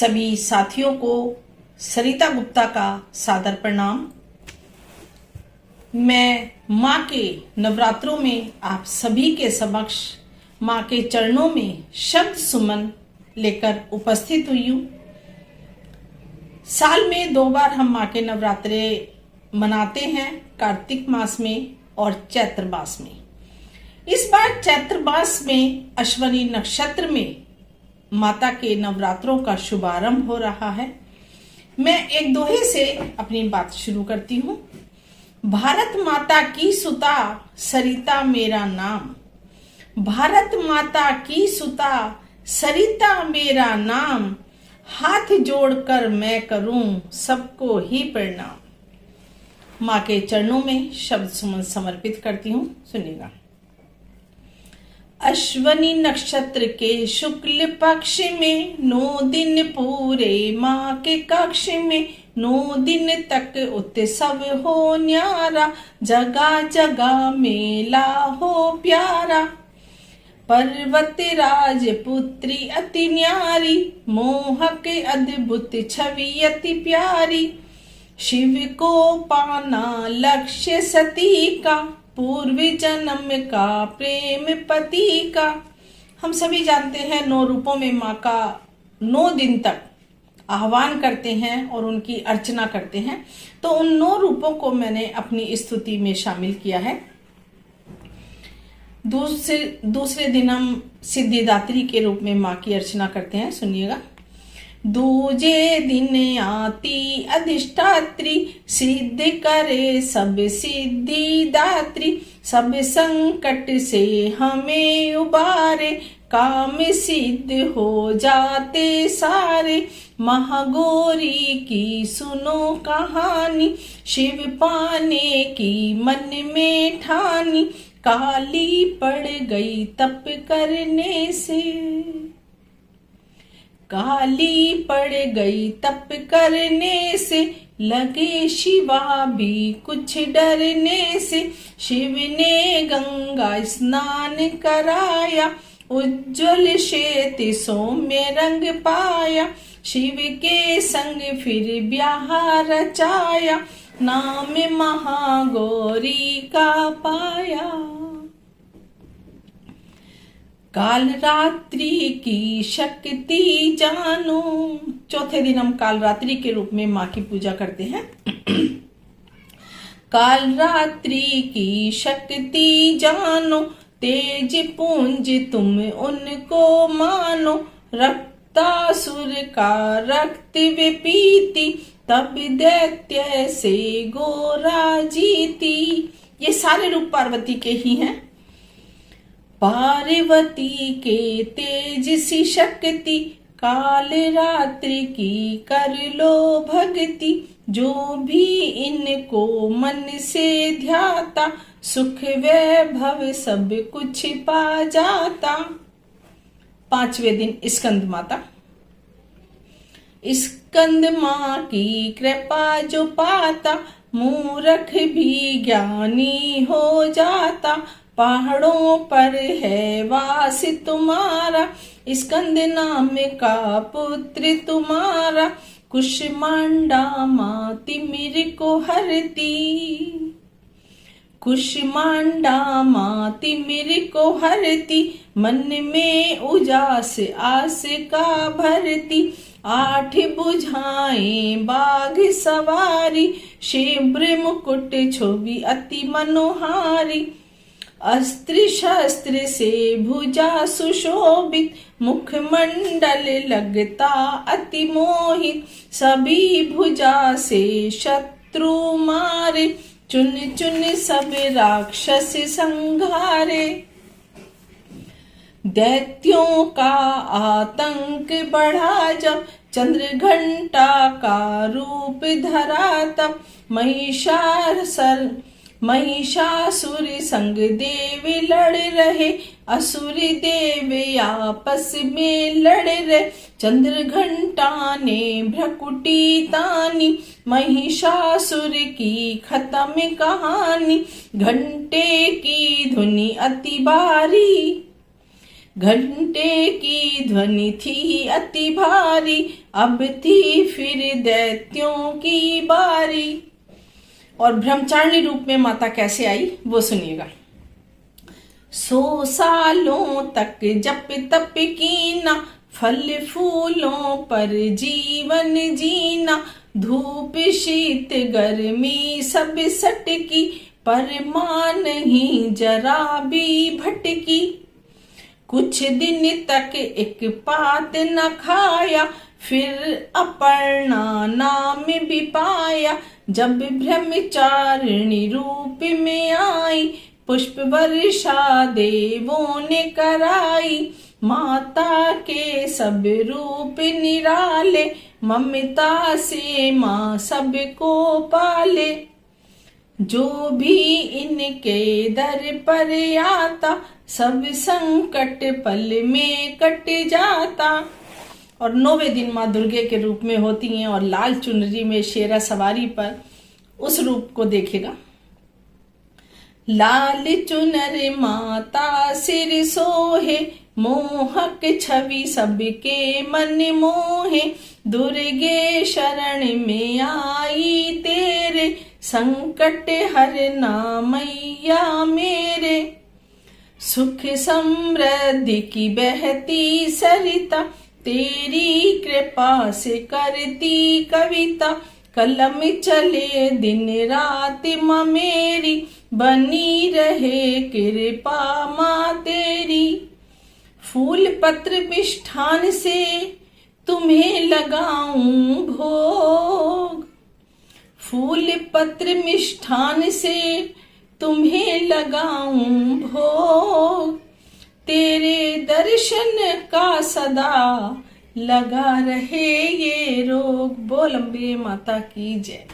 सभी साथियों को सरिता गुप्ता का सादर प्रणाम। मैं माँ के नवरात्रों में आप सभी के समक्ष माँ के चरणों में शब्द सुमन लेकर उपस्थित हुई हूँ। साल में 2 बार हम माँ के नवरात्रे मनाते हैं, कार्तिक मास में और चैत्र मास में। इस बार चैत्र मास में अश्विनी नक्षत्र में माता के नवरात्रों का शुभारंभ हो रहा है। मैं एक दोहे से अपनी बात शुरू करती हूँ। भारत माता की सुता सरिता मेरा नाम, भारत माता की सुता सरिता मेरा नाम, हाथ जोड़कर मैं करूं सबको ही प्रणाम। माँ के चरणों में शब्द सुमन समर्पित करती हूँ, सुनिएगा। अश्विनी नक्षत्र के शुक्ल पक्ष में 9 दिन पूरे माँ के कक्ष में, 9 दिन तक उत्सव हो न्यारा, जगह जगह मेला हो प्यारा। पर्वत राजपुत्री अति न्यारी, मोहक अद्भुत छवि अति प्यारी। शिव को पाना लक्ष्य सती का, पूर्व जन्म का प्रेम पति का। हम सभी जानते हैं 9 रूपों में माँ का 9 दिन तक आह्वान करते हैं और उनकी अर्चना करते हैं। तो उन 9 रूपों को मैंने अपनी स्तुति में शामिल किया है। दूसरे दिन हम सिद्धिदात्री के रूप में माँ की अर्चना करते हैं, सुनिएगा। दूजे दिन आती अधिष्ठात्री, सिद्ध करे सब सिद्धि दात्री। सब संकट से हमें उबारे, काम सिद्ध हो जाते सारे। महागौरी की सुनो कहानी, शिव पाने की मन में ठानी। काली पड़ गई तप करने से, काली पड़ गई तप करने से। लगे शिवा भी कुछ डरने से, शिव ने गंगा स्नान कराया। उज्ज्वल श्वेत सौम्य रंग पाया, शिव के संग फिर ब्याह रचाया। नाम महागौरी का पाया। काल रात्रि की शक्ति जानो, चौथे दिन हम काल रात्रि के रूप में माँ की पूजा करते हैं। काल रात्रि की शक्ति जानो, तेज पुंज तुम उनको मानो। रक्तासुर का रक्त वे पीती, तब दैत्य से गोरा जीती। ये सारे रूप पार्वती के ही हैं। पार्वती के तेज सी शक्ति, काल रात्रि की कर लो भक्ति। जो भी इनको मन से ध्याता, सुख वैभव सब कुछ पा जाता। 5वें दिन स्कंद माता। स्कंद माँ की कृपा जो पाता, मूर्ख भी ज्ञानी हो जाता। पहाड़ों पर है वास तुम्हारा, स्कंद नाम का पुत्र तुम्हारा। कुष्मांडा माँ तिमिर को हरती, कुष्मांडा माँ तिमिर को हरती। मन में उजास आस का भरती, 8 भुजाएं बाघ सवारी। शेब्र मुकुट छोभी अति मनोहारी, अस्त्र शस्त्र से भुजा सुशोभित। मुखमंडल लगता अति मोहित, सभी भुजा से शत्रु मारे। चुन चुन सब राक्षस संघारे। दैत्यों का आतंक बढ़ा जब, चंद्र घंटा का रूप धरा तब। महिषासुर संग देव लड़ रहे, असुर देव आपस में लड़ रहे। चंद्र घंटा ने भ्रकुटी तानी, महिषासुर की खत्म कहानी। घंटे की धुनी अति बारी, घंटे की ध्वनि थी अति भारी, अब थी फिर दैत्यों की बारी। और ब्रह्मचारिणी रूप में माता कैसे आई वो सुनिएगा। 100 सालों तक जप तप कीना, फल फूलों पर जीवन जीना, धूप शीत गर्मी सब सटकी, पर मां नहीं जरा भी भटकी। कुछ दिन तक एक पात न खाया, फिर अपर्णा नाम भी पाया। जब ब्रह्मचारिणी रूप में आई, पुष्प वर्षा देवों ने कराई। माता के सब रूप निराले, ममता से माँ सबको पाले। जो भी इनके दर पर आता, सब संकट पल में कट जाता। और 9वें दिन माँ दुर्गे के रूप में होती हैं और लाल चुनरी में शेरा सवारी पर उस रूप को देखेगा। लाल चुनर माता सिर सोहे, मोहक छवि सबके मन मोहे। दुर्गे शरण में आई तेरे, संकट हरना मैया मेरे। सुख समृद्धि की बहती सरिता, तेरी कृपा से करती कविता। कलम चले दिन रात माँ मेरी, बनी रहे कृपा माँ तेरी। फूल पत्र मिष्ठान से तुम्हें लगाऊं भोग, फूल पत्र मिष्ठान से तुम्हें लगाऊं भोग। तेरे दर्शन का सदा लगा रहे ये रोग। बोल अम्बे माता की जय।